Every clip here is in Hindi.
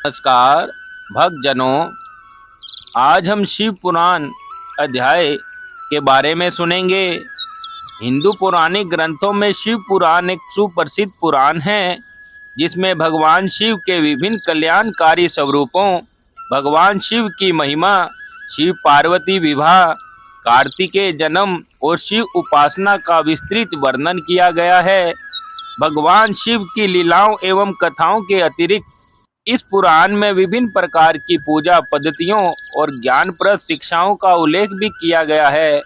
नमस्कार भक्तजनों, आज हम शिव पुराण अध्याय के बारे में सुनेंगे। हिंदू पौराणिक ग्रंथों में शिव पुराण एक सुप्रसिद्ध पुराण है, जिसमें भगवान शिव के विभिन्न कल्याणकारी स्वरूपों, भगवान शिव की महिमा, शिव पार्वती विवाह, कार्तिकेय जन्म और शिव उपासना का विस्तृत वर्णन किया गया है। भगवान शिव की लीलाओं एवं कथाओं के अतिरिक्त इस पुराण में विभिन्न प्रकार की पूजा पद्धतियों और ज्ञानप्रद शिक्षाओं का उल्लेख भी किया गया है।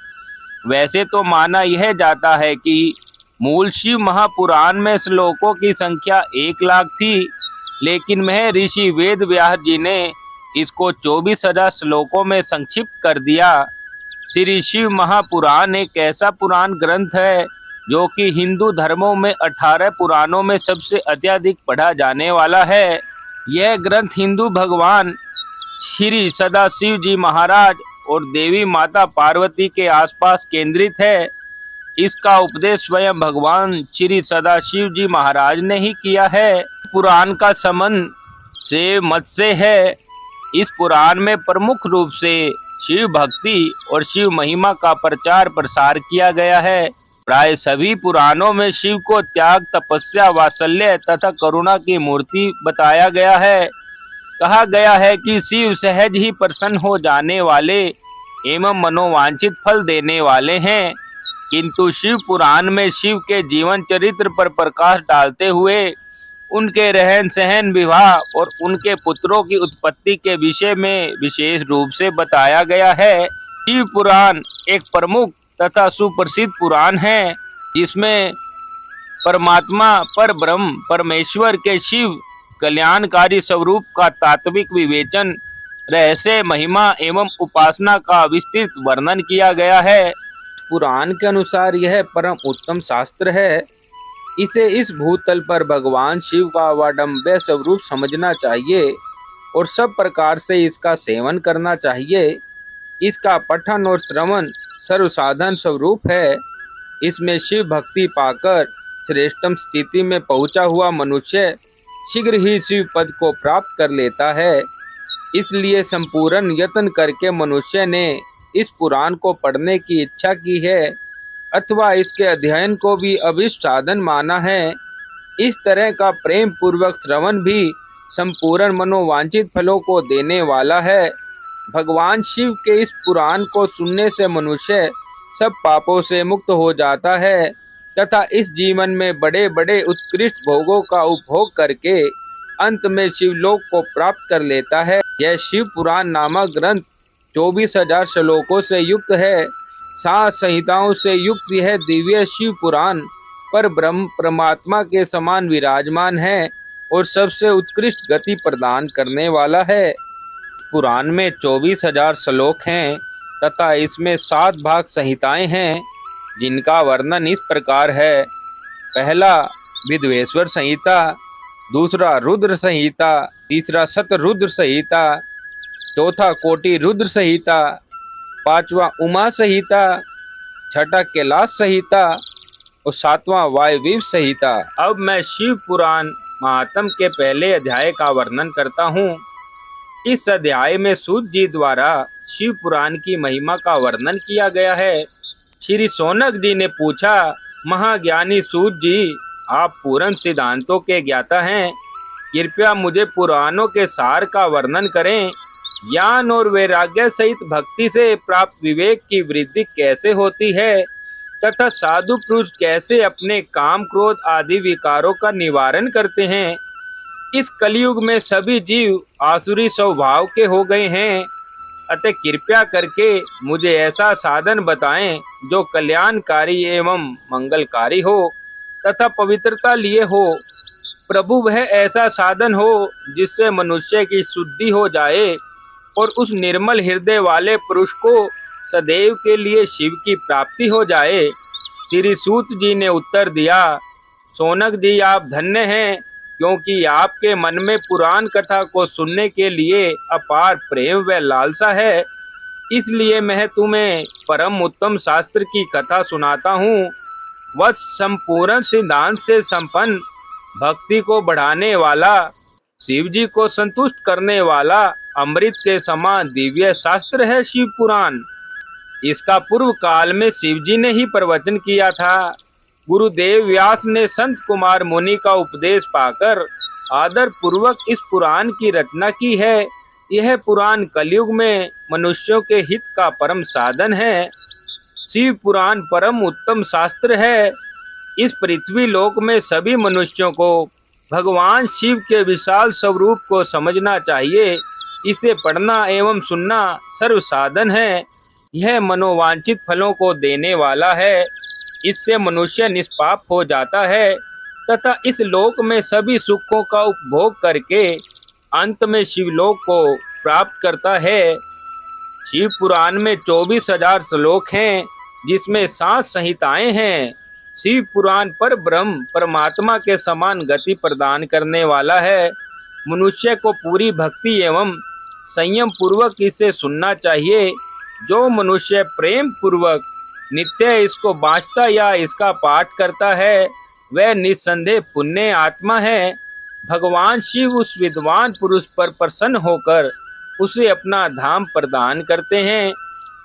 वैसे तो माना यह जाता है कि मूल शिव महापुराण में श्लोकों की संख्या 1 लाख थी, लेकिन महर्षि वेद व्यास जी ने इसको 24,000 श्लोकों में संक्षिप्त कर दिया। श्री शिव महापुराण एक ऐसा पुराण ग्रंथ है जो कि हिंदू धर्मों में 18 पुराणों में सबसे अत्यधिक पढ़ा जाने वाला है। यह ग्रंथ हिंदू भगवान श्री सदाशिव जी महाराज और देवी माता पार्वती के आसपास केंद्रित है। इसका उपदेश स्वयं भगवान श्री सदाशिव जी महाराज ने ही किया है। पुराण का संबंध शिव मत से है। इस पुराण में प्रमुख रूप से शिव भक्ति और शिव महिमा का प्रचार प्रसार किया गया है। प्राय सभी पुराणों में शिव को त्याग, तपस्या, वात्सल्य तथा करुणा की मूर्ति बताया गया है। कहा गया है कि शिव सहज ही प्रसन्न हो जाने वाले एवं मनोवांछित फल देने वाले हैं, किंतु शिव पुराण में शिव के जीवन चरित्र पर प्रकाश डालते हुए उनके रहन सहन, विवाह और उनके पुत्रों की उत्पत्ति के विषय में विशेष रूप से बताया गया है। शिव पुराण एक प्रमुख तथा सुप्रसिद्ध पुराण है, जिसमें परमात्मा पर ब्रह्म परमेश्वर के शिव कल्याणकारी स्वरूप का तात्विक विवेचन, रहस्य, महिमा एवं उपासना का विस्तृत वर्णन किया गया है। पुराण के अनुसार यह परम उत्तम शास्त्र है। इसे इस भूतल पर भगवान शिव का वाडम्बय स्वरूप समझना चाहिए और सब प्रकार से इसका सेवन करना चाहिए। इसका पठन और श्रवण सर्वसाधन स्वरूप है। इसमें शिव भक्ति पाकर श्रेष्ठतम स्थिति में पहुंचा हुआ मनुष्य शीघ्र ही शिव पद को प्राप्त कर लेता है। इसलिए संपूर्ण यत्न करके मनुष्य ने इस पुराण को पढ़ने की इच्छा की है अथवा इसके अध्ययन को भी अभिष्ट साधन माना है। इस तरह का प्रेम पूर्वक श्रवण भी संपूर्ण मनोवांछित फलों को देने वाला है। भगवान शिव के इस पुराण को सुनने से मनुष्य सब पापों से मुक्त हो जाता है तथा इस जीवन में बड़े बड़े उत्कृष्ट भोगों का उपभोग करके अंत में शिवलोक को प्राप्त कर लेता है। यह शिव पुराण नामक ग्रंथ 24,000 श्लोकों से युक्त है। 7 संहिताओं से युक्त यह दिव्य शिव पुराण पर ब्रह्म परमात्मा के समान विराजमान है और सबसे उत्कृष्ट गति प्रदान करने वाला है। पुराण में 24,000 श्लोक हैं तथा इसमें 7 भाग संहिताएं हैं, जिनका वर्णन इस प्रकार है। पहला विद्वेश्वर संहिता, दूसरा रुद्र संहिता, तीसरा शतरुद्र संहिता, चौथा कोटि रुद्र संहिता, पांचवा उमा संहिता, छठा कैलाश संहिता और सातवां वायवीय संहिता। अब मैं शिव पुराण महात्म के पहले अध्याय का वर्णन करता हूँ। इस अध्याय में सूत जी द्वारा शिव पुराण की महिमा का वर्णन किया गया है। श्री शौनक जी ने पूछा, महाज्ञानी सूत जी, आप पूर्ण सिद्धांतों के ज्ञाता हैं, कृपया मुझे पुराणों के सार का वर्णन करें। ज्ञान और वैराग्य सहित भक्ति से प्राप्त विवेक की वृद्धि कैसे होती है तथा साधु पुरुष कैसे अपने काम, क्रोध आदि विकारों का निवारण करते हैं। इस कलयुग में सभी जीव आसुरी स्वभाव के हो गए हैं, अतः कृपया करके मुझे ऐसा साधन बताएं जो कल्याणकारी एवं मंगलकारी हो तथा पवित्रता लिए हो। प्रभु वह ऐसा साधन हो जिससे मनुष्य की शुद्धि हो जाए और उस निर्मल हृदय वाले पुरुष को सदैव के लिए शिव की प्राप्ति हो जाए। श्री सूत जी ने उत्तर दिया, शौनक जी, आप धन्य हैं, क्योंकि आपके मन में पुराण कथा को सुनने के लिए अपार प्रेम व लालसा है। इसलिए मैं तुम्हें परम उत्तम शास्त्र की कथा सुनाता हूँ। वह संपूर्ण सिद्धांत से संपन्न, भक्ति को बढ़ाने वाला, शिव जी को संतुष्ट करने वाला अमृत के समान दिव्य शास्त्र है शिव पुराण। इसका पूर्व काल में शिव जी ने ही प्रवचन किया था। गुरुदेव व्यास ने संत कुमार मुनि का उपदेश पाकर आदर पूर्वक इस पुराण की रचना की है। यह पुराण कलयुग में मनुष्यों के हित का परम साधन है। शिव पुराण परम उत्तम शास्त्र है। इस पृथ्वी लोक में सभी मनुष्यों को भगवान शिव के विशाल स्वरूप को समझना चाहिए। इसे पढ़ना एवं सुनना सर्व साधन है। यह मनोवांछित फलों को देने वाला है। इससे मनुष्य निष्पाप हो जाता है तथा इस लोक में सभी सुखों का उपभोग करके अंत में शिवलोक को प्राप्त करता है। शिव पुराण में 24,000 श्लोक हैं, जिसमें 7 संहिताएं हैं। शिव पुराण पर ब्रह्म परमात्मा के समान गति प्रदान करने वाला है। मनुष्य को पूरी भक्ति एवं संयम पूर्वक इसे सुनना चाहिए। जो मनुष्य प्रेम पूर्वक नित्य इसको बाँचता या इसका पाठ करता है, वह निस्संदेह पुण्य आत्मा है। भगवान शिव उस विद्वान पुरुष पर प्रसन्न होकर उसे अपना धाम प्रदान करते हैं।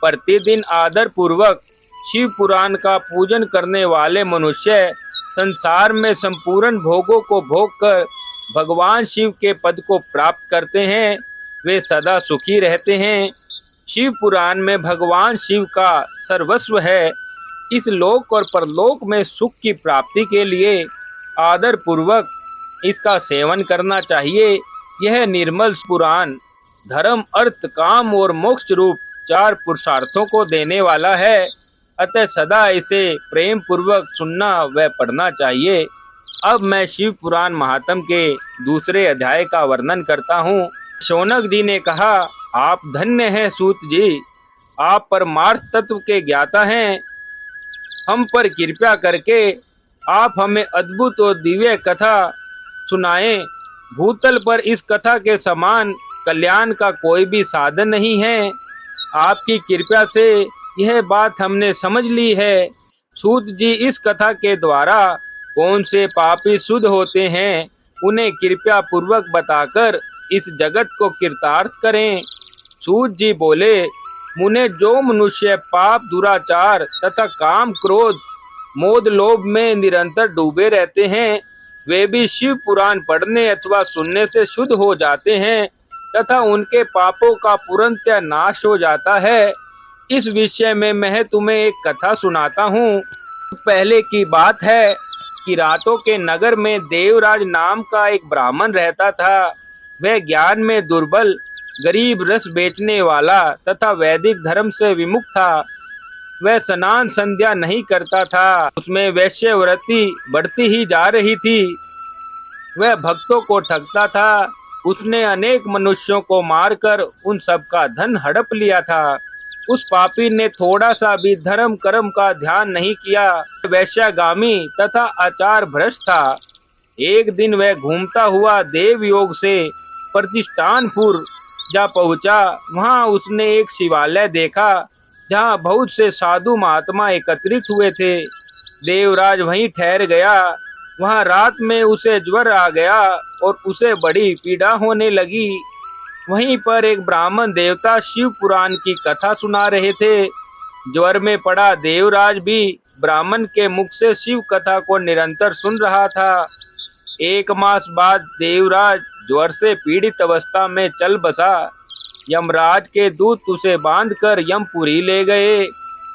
प्रतिदिन आदर पूर्वक शिव पुराण का पूजन करने वाले मनुष्य संसार में संपूर्ण भोगों को भोग कर भगवान शिव के पद को प्राप्त करते हैं। वे सदा सुखी रहते हैं। शिव पुराण में भगवान शिव का सर्वस्व है। इस लोक और परलोक में सुख की प्राप्ति के लिए आदर पूर्वक इसका सेवन करना चाहिए। यह निर्मल पुराण धर्म, अर्थ, काम और मोक्ष रूप 4 पुरुषार्थों को देने वाला है। अतः सदा इसे प्रेम पूर्वक सुनना व पढ़ना चाहिए। अब मैं शिव पुराण महात्म के दूसरे अध्याय का वर्णन करता हूँ। शौनक जी ने कहा, आप धन्य हैं सूत जी, आप परमार्थ तत्व के ज्ञाता हैं। हम पर कृपया करके आप हमें अद्भुत और दिव्य कथा सुनाएं। भूतल पर इस कथा के समान कल्याण का कोई भी साधन नहीं है। आपकी कृपा से यह बात हमने समझ ली है। सूत जी, इस कथा के द्वारा कौन से पापी शुद्ध होते हैं, उन्हें कृपया पूर्वक बताकर इस जगत को कृतार्थ करें। सूत जी बोले, मुने, जो मनुष्य पाप, दुराचार तथा काम, क्रोध, मोद, लोभ में निरंतर डूबे रहते हैं, वे भी शिव पुराण पढ़ने अथवा सुनने से शुद्ध हो जाते हैं तथा उनके पापों का पूर्णतः नाश हो जाता है। इस विषय में मैं तुम्हें एक कथा सुनाता हूँ। पहले की बात है कि रातों के नगर में देवराज नाम का एक ब्राह्मण रहता था। वह ज्ञान में दुर्बल, गरीब, रस बेचने वाला तथा वैदिक धर्म से विमुख था। वह स्नान संध्या नहीं करता था। उसमें वैश्यवृत्ति बढ़ती ही जा रही थी। वह भक्तों को ठगता था। उसने अनेक मनुष्यों को मारकर उन सब का धन हड़प लिया था। उस पापी ने थोड़ा सा भी धर्म कर्म का ध्यान नहीं किया। वैश्यागामी तथा आचार भ्रष्ट था। एक दिन वह घूमता हुआ देवयोग से प्रतिष्ठानपुर जा पहुंचा। वहां उसने एक शिवालय देखा जहां बहुत से साधु महात्मा एकत्रित हुए थे। देवराज वहीं ठहर गया। वहां रात में उसे ज्वर आ गया और उसे बड़ी पीड़ा होने लगी। वहीं पर एक ब्राह्मण देवता शिव पुराण की कथा सुना रहे थे। ज्वर में पड़ा देवराज भी ब्राह्मण के मुख से शिव कथा को निरंतर सुन रहा था। 1 मास बाद देवराज ज्वर से पीड़ित अवस्था में चल बसा। यमराज के दूत उसे बांधकर यमपुरी ले गए।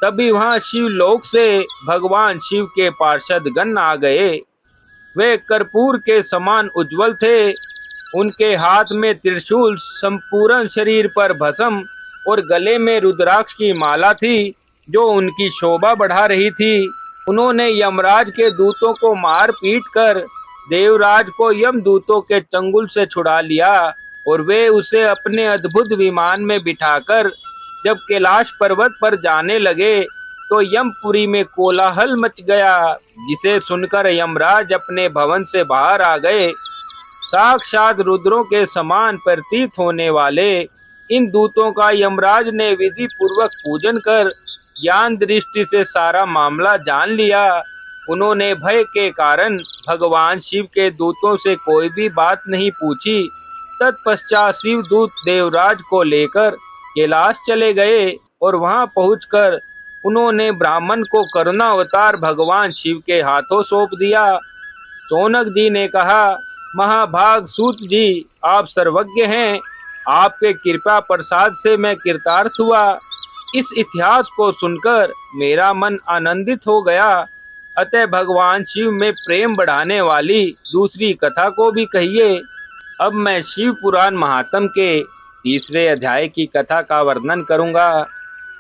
तभी वहां शिवलोक से भगवान शिव के पार्षद गण आ गए। वे कर्पूर के समान उज्जवल थे। उनके हाथ में त्रिशूल, संपूर्ण शरीर पर भस्म और गले में रुद्राक्ष की माला थी, जो उनकी शोभा बढ़ा रही थी। उन्होंने यमराज के दूतों को मार पीट कर देवराज को यमदूतों के चंगुल से छुड़ा लिया और वे उसे अपने अद्भुत विमान में बिठाकर जब कैलाश पर्वत पर जाने लगे तो यमपुरी में कोलाहल मच गया, जिसे सुनकर यमराज अपने भवन से बाहर आ गए। साक्षात रुद्रों के समान प्रतीत होने वाले इन दूतों का यमराज ने विधि पूर्वक पूजन कर ज्ञान दृष्टि से सारा मामला जान लिया। उन्होंने भय के कारण भगवान शिव के दूतों से कोई भी बात नहीं पूछी। तत्पश्चात शिव दूत देवराज को लेकर कैलाश चले गए और वहां पहुंचकर उन्होंने ब्राह्मण को करुणावतार भगवान शिव के हाथों सौंप दिया। शौनक जी ने कहा, महाभाग सूत जी, आप सर्वज्ञ हैं, आपके कृपा प्रसाद से मैं कृतार्थ हुआ। इस इतिहास को सुनकर मेरा मन आनंदित हो गया, अतः भगवान शिव में प्रेम बढ़ाने वाली दूसरी कथा को भी कहिए। अब मैं शिव पुराण महात्म के तीसरे अध्याय की कथा का वर्णन करूंगा,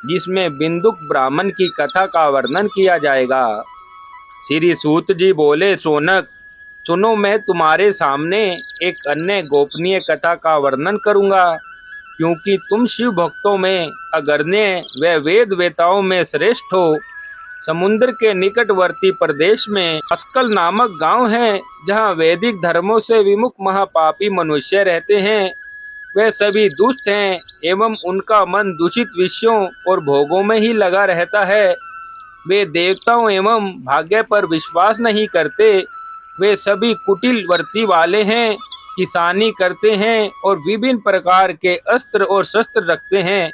जिसमें बिंदुक ब्राह्मण की कथा का वर्णन किया जाएगा। श्री सूत जी बोले, शौनक सुनो, मैं तुम्हारे सामने एक अन्य गोपनीय कथा का वर्णन करूंगा, क्योंकि तुम शिव भक्तों में अग्रण्य व वेद वेताओं में श्रेष्ठ हो। समुद्र के निकटवर्ती प्रदेश में अस्कल नामक गांव है, जहां वैदिक धर्मों से विमुख महापापी मनुष्य रहते हैं। वे सभी दुष्ट हैं एवं उनका मन दूषित विषयों और भोगों में ही लगा रहता है। वे देवताओं एवं भाग्य पर विश्वास नहीं करते। वे सभी कुटिल वृत्ति वाले हैं, किसानी करते हैं और विभिन्न प्रकार के अस्त्र और शस्त्र रखते हैं।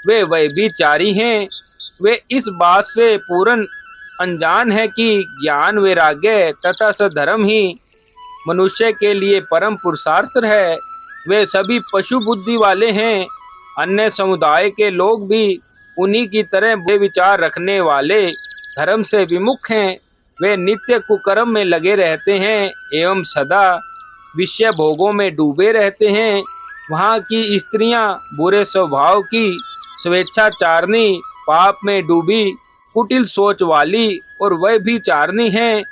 वे व्यभिचारी हैं। वे इस बात से पूर्ण अनजान है कि ज्ञान, वैराग्य तथा सधर्म ही मनुष्य के लिए परम पुरुषार्थ है। वे सभी पशु बुद्धि वाले हैं। अन्य समुदाय के लोग भी उन्हीं की तरह बुरे विचार रखने वाले धर्म से विमुख हैं। वे नित्य कुकर्म में लगे रहते हैं एवं सदा विषय भोगों में डूबे रहते हैं। वहाँ की स्त्रियां बुरे स्वभाव की, स्वेच्छाचारणी, पाप में डूबी, कुटिल सोच वाली और वह भी चारणी हैं।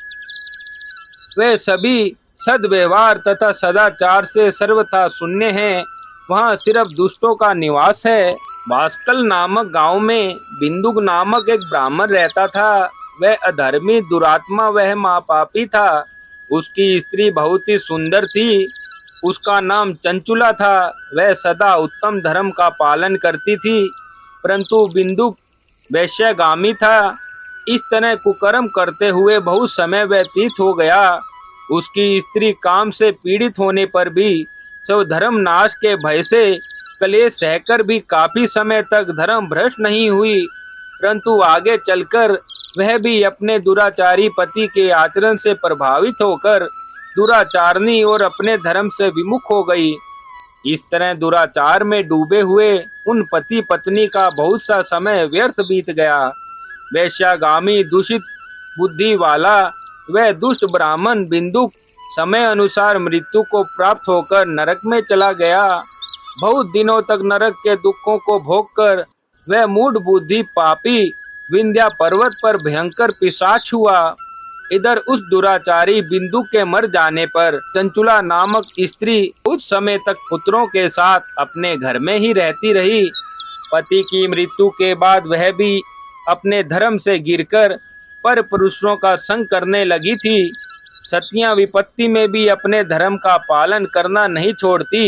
वे सभी सद्व्यवहार तथा सदाचार से सर्वथा शून्य हैं। वहाँ सिर्फ दुष्टों का निवास है। भास्कल नामक गांव में बिंदुक नामक एक ब्राह्मण रहता था। वह अधर्मी, दुरात्मा, वह महापापी था। उसकी स्त्री बहुत ही सुंदर थी। उसका नाम चंचुला था। वह सदा उत्तम धर्म का पालन करती थी, परंतु बिंदुक वैश्यगामी था। इस तरह कुकर्म करते हुए बहुत समय व्यतीत हो गया। उसकी स्त्री काम से पीड़ित होने पर भी सब धर्म नाश के भय से कलेश सहकर भी काफी समय तक धर्म भ्रष्ट नहीं हुई, परंतु आगे चलकर वह भी अपने दुराचारी पति के आचरण से प्रभावित होकर दुराचारणी और अपने धर्म से विमुख हो गई। इस तरह दुराचार में डूबे हुए उन पति पत्नी का बहुत सा समय व्यर्थ बीत गया। वैश्यागामी, दूषित बुद्धि वाला वह दुष्ट ब्राह्मण बिंदुक समय अनुसार मृत्यु को प्राप्त होकर नरक में चला गया। बहुत दिनों तक नरक के दुखों को भोगकर वह मूढ़ बुद्धि पापी विंध्या पर्वत पर भयंकर पिशाच हुआ। इधर उस दुराचारी बिंदु के मर जाने पर चंचुला नामक स्त्री कुछ समय तक पुत्रों के साथ अपने घर में ही रहती रही। पति की मृत्यु के बाद वह भी अपने धर्म से गिरकर पर पुरुषों का संग करने लगी थी। सतियां विपत्ति में भी अपने धर्म का पालन करना नहीं छोड़ती।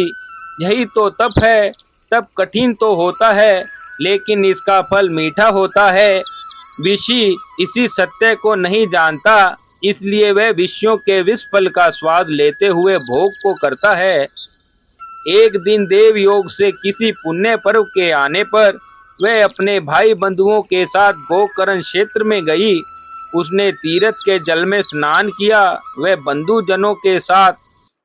यही तो तप है। तप कठिन तो होता है, लेकिन इसका फल मीठा होता है। ऋषि इसी सत्य को नहीं जानता, इसलिए वह विषयों के विष फल का स्वाद लेते हुए भोग को करता है। एक दिन देव योग से किसी पुण्य पर्व के आने पर वह अपने भाई बंधुओं के साथ गोकर्ण क्षेत्र में गई। उसने तीर्थ के जल में स्नान किया। वह बंधुजनों के साथ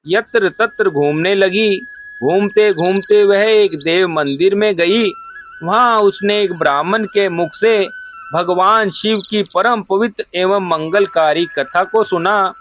यत्र तत्र घूमने लगी। घूमते घूमते वह एक देव मंदिर में गई। वहां उसने एक ब्राह्मण के मुख से भगवान शिव की परम पवित्र एवं मंगलकारी कथा को सुना।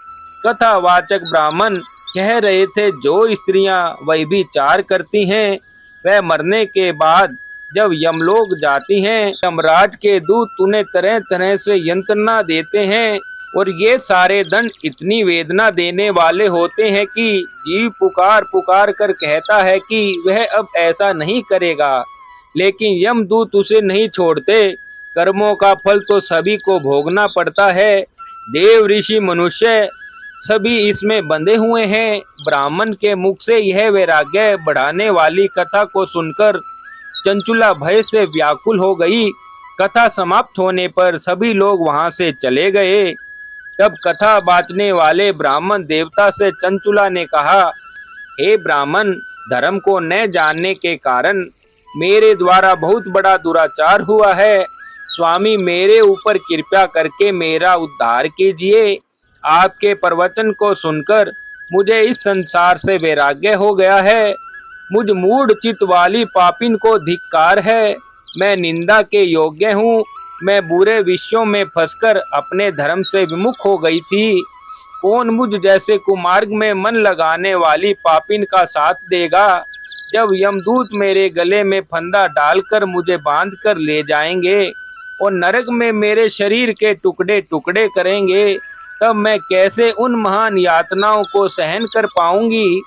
कथावाचक ब्राह्मण कह रहे थे, जो स्त्रियां व्यभिचार करती हैं वह मरने के बाद जब यमलोक जाती हैं, यमराज के दूत उन्हें तरह तरह से यंत्रणा देते हैं और ये सारे दंड इतनी वेदना देने वाले होते हैं कि जीव पुकार पुकार कर कहता है कि वह अब ऐसा नहीं करेगा, लेकिन यमदूत उसे नहीं छोड़ते। कर्मों का फल तो सभी को भोगना पड़ता है। देव, ऋषि, मनुष्य सभी इसमें बंधे हुए हैं। ब्राह्मण के मुख से यह वैराग्य बढ़ाने वाली कथा को सुनकर चंचुला भय से व्याकुल हो गई। कथा समाप्त होने पर सभी लोग वहां से चले गए। तब कथा बांटने वाले ब्राह्मण देवता से चंचुला ने कहा, हे ब्राह्मण, धर्म को न जानने के कारण मेरे द्वारा बहुत बड़ा दुराचार हुआ है। स्वामी, मेरे ऊपर कृपा करके मेरा उद्धार कीजिए। आपके प्रवचन को सुनकर मुझे इस संसार से वैराग्य हो गया है। मुझ मूढ़ चित्त वाली पापिन को धिक्कार है। मैं निंदा के योग्य हूँ। मैं बुरे विषयों में फंसकर अपने धर्म से विमुख हो गई थी। कौन मुझ जैसे कुमार्ग में मन लगाने वाली पापिन का साथ देगा? जब यमदूत मेरे गले में फंदा डालकर मुझे बांध कर ले जाएंगे और नरक में मेरे शरीर के टुकड़े टुकड़े करेंगे, तब मैं कैसे उन महान यातनाओं को सहन कर पाऊंगी?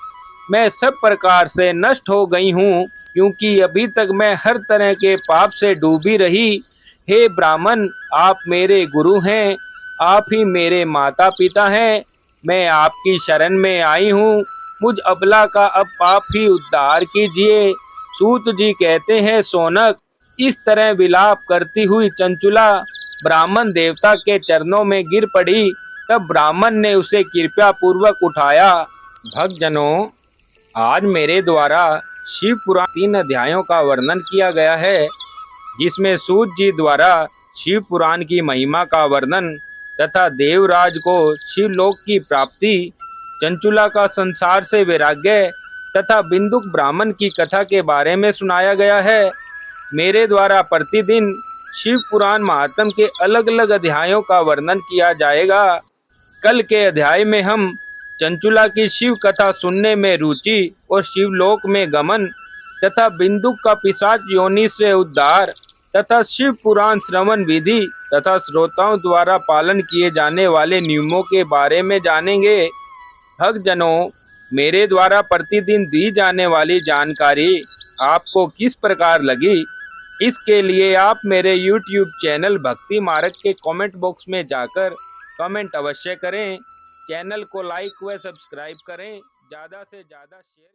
मैं सब प्रकार से नष्ट हो गई हूँ, क्योंकि अभी तक मैं हर तरह के पाप से डूबी रही। हे ब्राह्मण, आप मेरे गुरु हैं, आप ही मेरे माता पिता हैं। मैं आपकी शरण में आई हूँ। मुझ अबला का अब आप ही उद्धार कीजिए। सूत जी कहते हैं, सोनक, इस तरह विलाप करती हुई चंचुला ब्राह्मण देवता के चरणों में गिर पड़ी। तब ब्राह्मण ने उसे कृपया पूर्वक उठाया। भक्तजनों, आज मेरे द्वारा शिव पुराण 3 अध्यायों का वर्णन किया गया है, जिसमें सूत जी द्वारा शिव पुराण की महिमा का वर्णन तथा देवराज को शिवलोक की प्राप्ति, चंचुला का संसार से वैराग्य तथा बिंदुक ब्राह्मण की कथा के बारे में सुनाया गया है। मेरे द्वारा प्रतिदिन शिव पुराण महात्म के अलग अलग अध्यायों का वर्णन किया जाएगा। कल के अध्याय में हम चंचुला की शिव कथा सुनने में रुचि और शिवलोक में गमन तथा बिंदुक का पिशाच योनि से उद्धार तथा शिव पुराण श्रवण विधि तथा श्रोताओं द्वारा पालन किए जाने वाले नियमों के बारे में जानेंगे। भक्तजनों, मेरे द्वारा प्रतिदिन दी जाने वाली जानकारी आपको किस प्रकार लगी, इसके लिए आप मेरे YouTube चैनल भक्ति मार्ग के कमेंट बॉक्स में जाकर कमेंट अवश्य करें। चैनल को लाइक व सब्सक्राइब करें, ज़्यादा से ज़्यादा शेयर